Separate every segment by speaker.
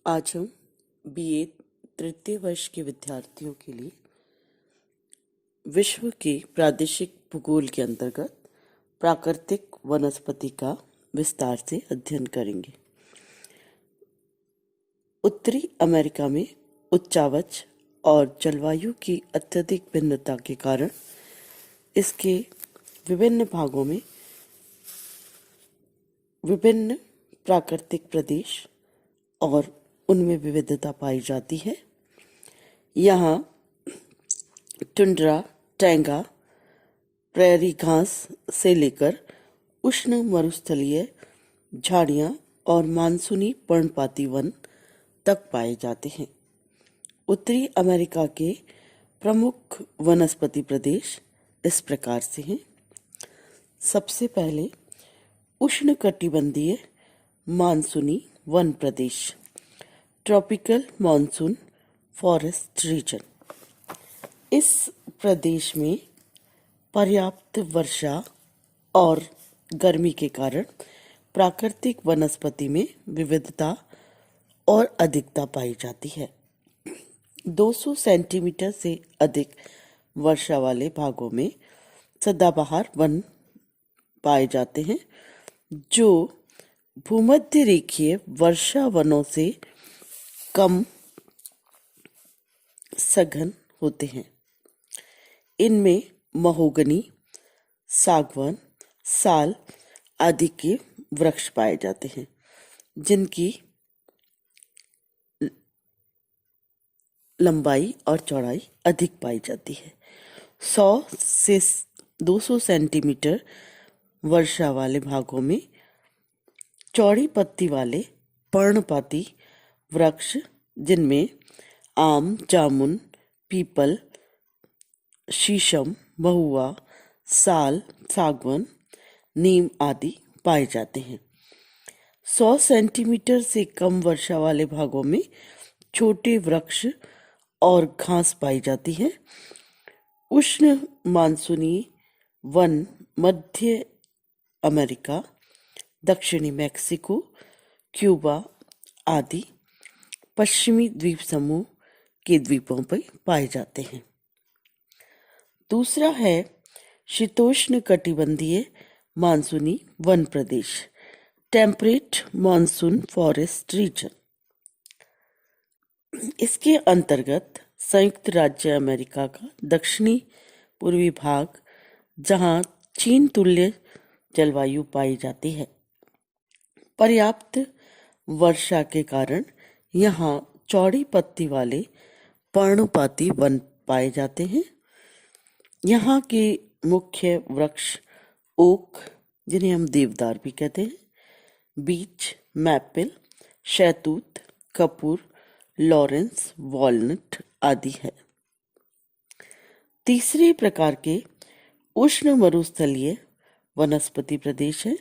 Speaker 1: आज हम बीए तृतीय वर्ष के विद्यार्थियों के लिए विश्व के प्रादेशिक भूगोल के अंतर्गत प्राकृतिक वनस्पति का विस्तार से अध्ययन करेंगे। उत्तरी अमेरिका में उच्चावच और जलवायु की अत्यधिक भिन्नता के कारण इसके विभिन्न भागों में विभिन्न प्राकृतिक प्रदेश और उनमें विविधता पाई जाती है। यहाँ टुंड्रा, टैंगा, प्रेरी घास से लेकर उष्ण मरुस्थलीय झाड़ियाँ और मानसूनी पर्णपाती वन तक पाए जाते हैं। उत्तरी अमेरिका के प्रमुख वनस्पति प्रदेश इस प्रकार से हैं। सबसे पहले उष्णकटिबंधीय मानसूनी वन प्रदेश, ट्रॉपिकल मॉनसून फॉरेस्ट रीजन। इस प्रदेश में पर्याप्त वर्षा और गर्मी के कारण प्राकृतिक वनस्पति में विविधता और अधिकता पाई जाती है। 200 सेंटीमीटर से अधिक वर्षा वाले भागों में सदाबहार वन पाए जाते हैं, जो भूमध्य रेखीय वर्षा वनों से कम सघन होते हैं। इनमें महोगनी, सागवान, साल आदि के वृक्ष पाए जाते हैं, जिनकी लंबाई और चौड़ाई अधिक पाई जाती है। 100 से 200 सेंटीमीटर वर्षा वाले भागों में चौड़ी पत्ती वाले पर्णपाती वृक्ष, जिनमें आम, जामुन, पीपल, शीशम, महुआ, साल, सागवान, नीम आदि पाए जाते हैं। 100 सेंटीमीटर से कम वर्षा वाले भागों में छोटे वृक्ष और घास पाई जाती है। उष्ण मानसूनी वन मध्य अमेरिका, दक्षिणी मैक्सिको, क्यूबा आदि पश्चिमी द्वीप समूह के द्वीपों पर पाए जाते हैं। दूसरा है शीतोष्ण कटिबंधीय मानसूनी वन प्रदेश, टेम्परेट मॉनसून फॉरेस्ट रीजन। इसके अंतर्गत संयुक्त राज्य अमेरिका का दक्षिणी पूर्वी भाग, जहां चीन तुल्य जलवायु पाई जाती है। पर्याप्त वर्षा के कारण यहाँ चौड़ी पत्ती वाले पर्णपाती वन पाए जाते हैं। यहाँ के मुख्य वृक्ष ओक, जिन्हें हम देवदार भी कहते हैं, बीच, मैपल, शहतूत, कपूर, लॉरेंस, वॉलनट आदि है। तीसरे प्रकार के उष्ण मरुस्थलीय वनस्पति प्रदेश है,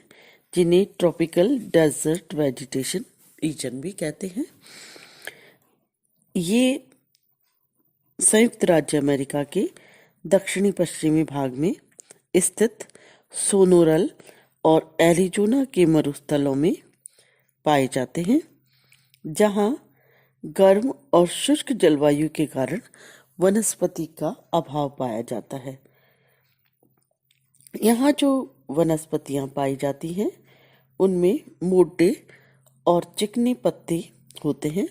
Speaker 1: जिन्हें ट्रॉपिकल डेजर्ट वेजिटेशन रीजन भी कहते हैं। ये संयुक्त राज्य अमेरिका के दक्षिणी पश्चिमी भाग में स्थित सोनोरल और एरिजोना के मरुस्थलों में पाए जाते हैं, जहां गर्म और शुष्क जलवायु के कारण वनस्पति का अभाव पाया जाता है। यहाँ जो वनस्पतियां पाई जाती हैं, उनमें मोटे और चिकने पत्ते होते हैं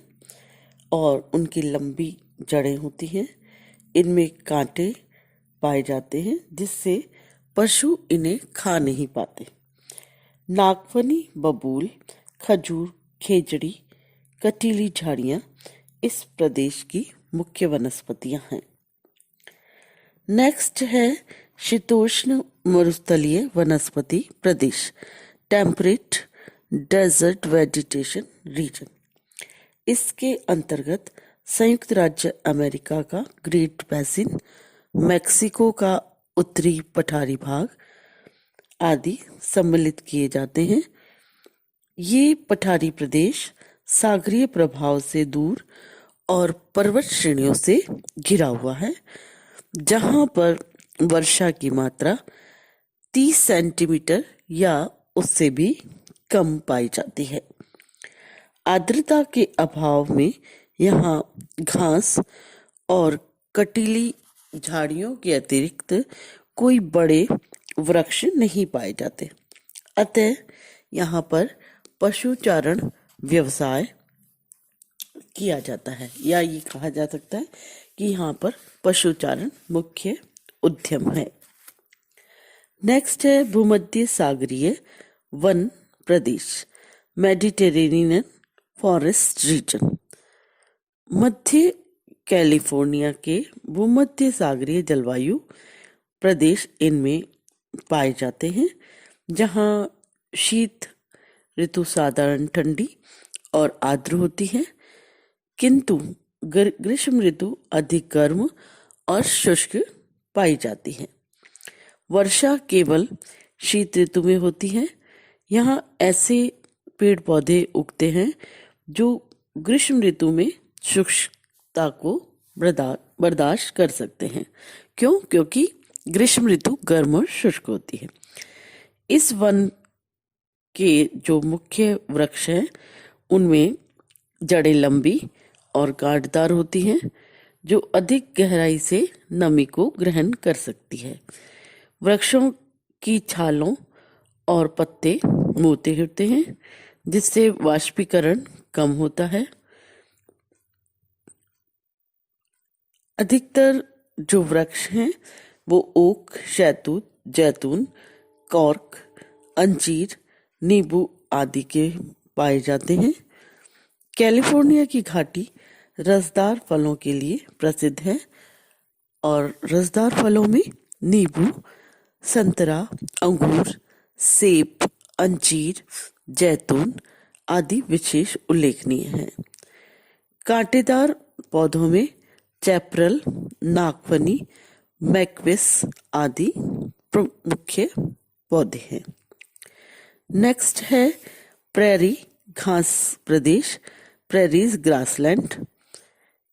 Speaker 1: और उनकी लंबी जड़ें होती हैं। इनमें कांटे पाए जाते हैं, जिससे पशु इन्हें खा नहीं पाते। नागफनी, बबूल, खजूर, खेजड़ी, कटीली झाड़ियाँ इस प्रदेश की मुख्य वनस्पतियां हैं। नेक्स्ट है शीतोष्ण मरुस्थलीय वनस्पति प्रदेश, टेम्परेट डेजर्ट वेजिटेशन रीजन। इसके अंतर्गत संयुक्त राज्य अमेरिका का ग्रेट बेसिन, मैक्सिको का उत्तरी पठारी भाग आदि सम्मिलित किए जाते हैं। ये पठारी प्रदेश सागरीय प्रभाव से दूर और पर्वत श्रेणियों से घिरा हुआ है, जहां पर वर्षा की मात्रा 30 सेंटीमीटर या उससे भी कम पाई जाती है। आर्द्रता के अभाव में यहाँ घास और कटीली झाड़ियों के अतिरिक्त कोई बड़े वृक्ष नहीं पाए जाते। अतः यहाँ पर पशुचारण व्यवसाय किया जाता है, या ये कहा जा सकता है कि यहाँ पर पशुचारण मुख्य उद्यम है। नेक्स्ट है भूमध्य सागरीय वन प्रदेश, मेडिटेरेनियन फॉरेस्ट रीजन। मध्य कैलिफोर्निया के भूमध्य सागरीय जलवायु प्रदेश इनमें पाए जाते हैं, जहाँ शीत ऋतु साधारण ठंडी और आर्द्र होती है, किंतु ग्रीष्म ऋतु अधिक गर्म और शुष्क पाई जाती है। वर्षा केवल शीत ऋतु में होती है। यहाँ ऐसे पेड़ पौधे उगते हैं जो ग्रीष्म ऋतु में शुष्कता को बर्दाश्त कर सकते हैं। क्यों? क्योंकि ग्रीष्म ऋतु गर्म और शुष्क होती है। इस वन के जो मुख्य वृक्ष हैं उनमें जड़ें लंबी और गांठदार होती हैं, जो अधिक गहराई से नमी को ग्रहण कर सकती है। वृक्षों की छालों और पत्ते मोटे होते हैं, जिससे वाष्पीकरण कम होता है। अधिकतर जो वृक्ष हैं वो ओक, शहतूत, जैतून, कॉर्क, अंजीर, नींबू आदि के पाए जाते हैं। कैलिफोर्निया की घाटी रसदार फलों के लिए प्रसिद्ध है, और रसदार फलों में नींबू, संतरा, अंगूर, सेब, अंजीर, जैतून आदि विशेष उल्लेखनीय हैं। कांटेदार पौधों में चैपरल, नागफनी, मैक्विस आदि मुख्य पौधे हैं। नेक्स्ट है प्रेरी घास प्रदेश, प्रेरीज ग्रासलैंड।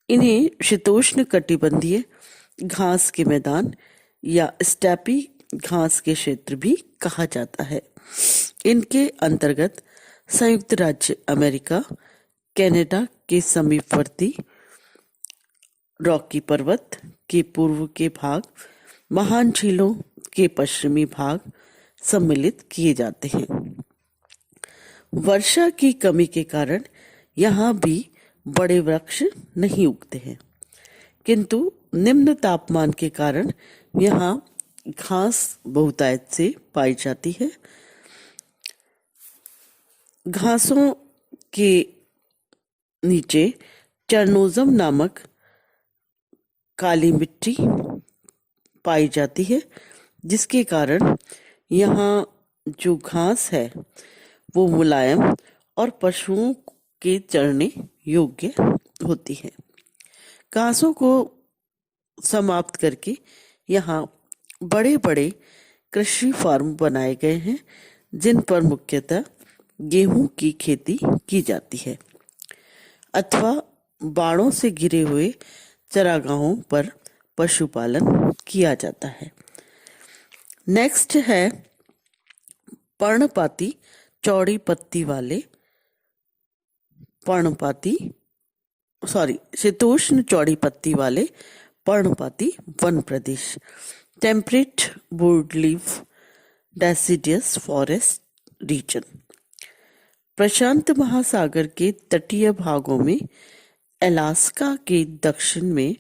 Speaker 1: इन्हें शीतोष्ण कटिबंधीय घास के मैदान या स्टेपी घास के क्षेत्र भी कहा जाता है। इनके अंतर्गत संयुक्त राज्य अमेरिका, कनाडा के समीपवर्ती रॉकी पर्वत के पूर्व के भाग, महान झीलों के पश्चिमी भाग सम्मिलित किए जाते हैं। वर्षा की कमी के कारण यहाँ भी बड़े वृक्ष नहीं उगते हैं, किंतु निम्न तापमान के कारण यहाँ घास बहुतायत से पाई जाती है। घासों के नीचे चरनोजम नामक काली मिट्टी पाई जाती है, जिसके कारण यहाँ जो घास है वो मुलायम और पशुओं के चरने योग्य होती है। घासों को समाप्त करके यहाँ बड़े बड़े कृषि फार्म बनाए गए हैं, जिन पर मुख्यतः गेहूं की खेती की जाती है, अथवा बाड़ों से घिरे हुए चरागाहों पर पशुपालन किया जाता है। नेक्स्ट है पर्णपाती चौड़ी पत्ती वाले शीतोष्ण चौड़ी पत्ती वाले पर्णपाती वन प्रदेश, टेम्परेट वुडलीफ डेसिडियस फॉरेस्ट रीजन। प्रशांत महासागर के तटीय भागों में अलास्का के दक्षिण में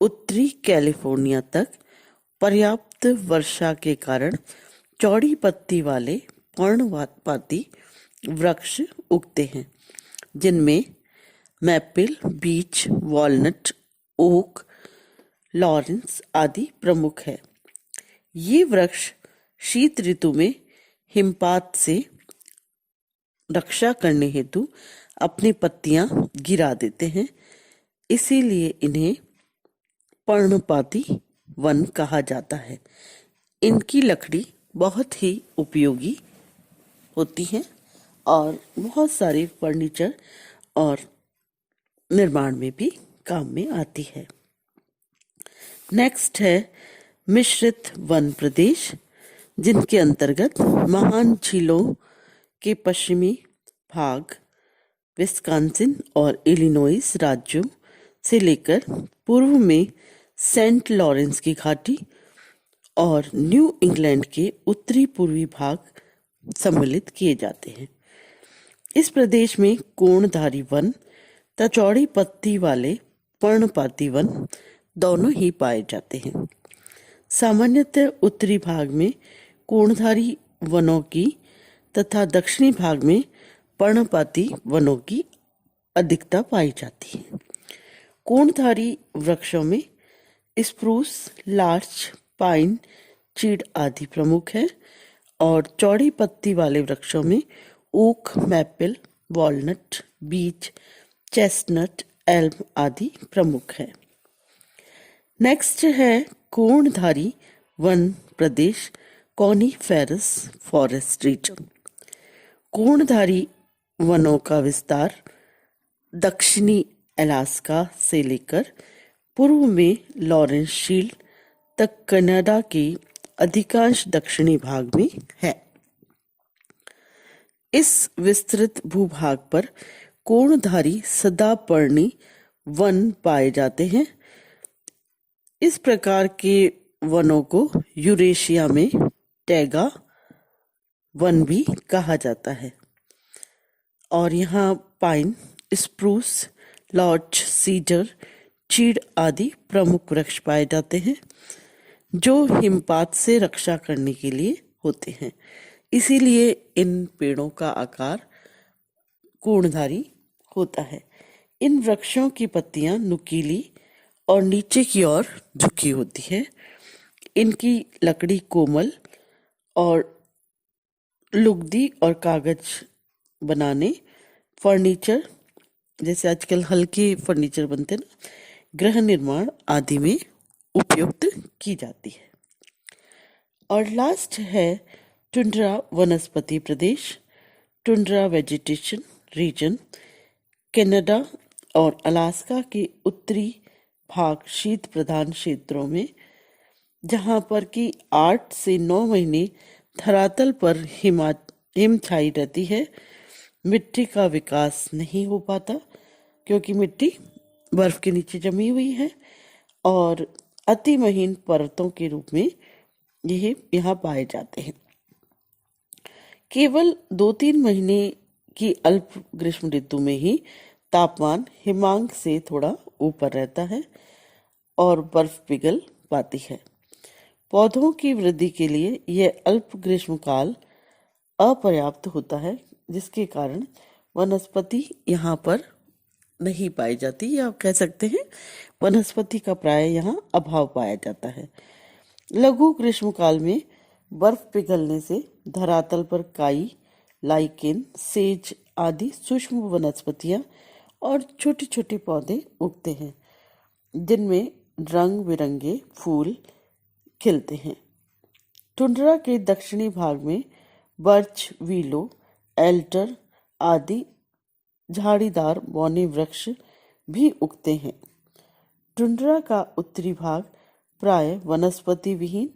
Speaker 1: उत्तरी कैलिफोर्निया तक पर्याप्त वर्षा के कारण चौड़ी पत्ती वाले पर्णपाती वृक्ष उगते हैं, जिनमें मैपल, बीच, वॉलनट, ओक, लॉरेंस आदि प्रमुख है। ये वृक्ष शीत ऋतु में हिमपात से रक्षा करने हेतु अपनी पत्तियां गिरा देते हैं, इसीलिए इन्हें पर्णपाती वन कहा जाता है। इनकी लकड़ी बहुत ही उपयोगी होती है और बहुत सारे फर्नीचर और निर्माण में भी काम में आती है। नेक्स्ट है मिश्रित वन प्रदेश, जिनके अंतर्गत महान झीलों के पश्चिमी भाग, विस्कॉन्सिन और इलिनॉइस राज्यों से लेकर पूर्व में सेंट लॉरेंस की घाटी और न्यू इंग्लैंड के उत्तरी पूर्वी भाग सम्मिलित किए जाते हैं। इस प्रदेश में कोणधारी वन तथा चौड़ी पत्ती वाले पर्णपाती वन दोनों ही पाए जाते हैं। सामान्यतः उत्तरी भाग में कोणधारी वनों की तथा दक्षिणी भाग में पर्णपाती वनों की अधिकता पाई जाती है। कोणधारी वृक्षों में स्प्रूस, लार्च, पाइन, चीड़ आदि प्रमुख है और चौड़ी पत्ती वाले वृक्षों में ओक, मैपल, वॉलनट, बीच, चेस्टनट, एल्म आदि प्रमुख है। नेक्स्ट है कोणधारी वन प्रदेश, कॉनिफेरस फॉरेस्ट रीजन। कोणधारी वनों का विस्तार दक्षिणी अलास्का से लेकर पूर्व में लॉरेंस शील्ड तक कनाडा के अधिकांश दक्षिणी भाग में है। इस विस्तृत भूभाग पर कोणधारी सदापर्णी वन पाए जाते हैं। इस प्रकार के वनों को यूरेशिया में टैगा वन भी कहा जाता है और यहाँ पाइन, स्प्रूस, लॉर्च, सीडर, चीड़ आदि प्रमुख वृक्ष पाए जाते हैं जो हिमपात से रक्षा करने के लिए होते हैं। इसीलिए इन पेड़ों का आकार कोणधारी होता है। इन वृक्षों की पत्तियां नुकीली और नीचे की ओर झुकी होती है। इनकी लकड़ी कोमल और लुगदी और कागज बनाने, फर्नीचर जैसे आजकल हल्के फर्नीचर बनते हैं ना, गृह निर्माण आदि में उपयुक्त की जाती है। और लास्ट है टुंड्रा वनस्पति प्रदेश, टुंड्रा वेजिटेशन रीजन। कनाडा और अलास्का के उत्तरी भाग शीत प्रधान क्षेत्रों में, जहाँ पर कि 8 से 9 महीने धरातल पर हिम छाई रहती है, मिट्टी का विकास नहीं हो पाता क्योंकि मिट्टी बर्फ के नीचे जमी हुई है और अति महीन परतों के रूप में यह यहाँ पाए जाते हैं। केवल 2-3 महीने की अल्प ग्रीष्म ऋतु में ही तापमान हिमांक से थोड़ा ऊपर रहता है और बर्फ पिघल पाती है। पौधों की वृद्धि के लिए यह अल्प ग्रीष्म काल अपर्याप्त होता है, जिसके कारण वनस्पति यहाँ पर नहीं पाई जाती, या आप कह सकते हैं वनस्पति का प्राय यहाँ अभाव पाया जाता है। लघु ग्रीष्म काल में बर्फ पिघलने से धरातल पर काई, लाइकेन, सेज आदि सूक्ष्म वनस्पतियां और छोटे छोटे पौधे उगते हैं जिनमें रंग बिरंगे फूल खिलते हैं। टुंड्रा के दक्षिणी भाग में बर्च, वीलो, एल्टर आदि झाड़ीदार बौने वृक्ष भी उगते हैं। टुंड्रा का उत्तरी भाग प्राय वनस्पति विहीन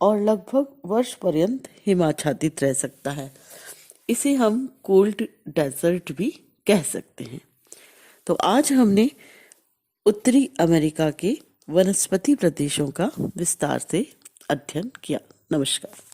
Speaker 1: और लगभग वर्ष पर्यंत हिमाच्छादित रह सकता है। इसे हम कोल्ड डेजर्ट भी कह सकते हैं। तो आज हमने उत्तरी अमेरिका के वनस्पति प्रदेशों का विस्तार से अध्ययन किया। नमस्कार।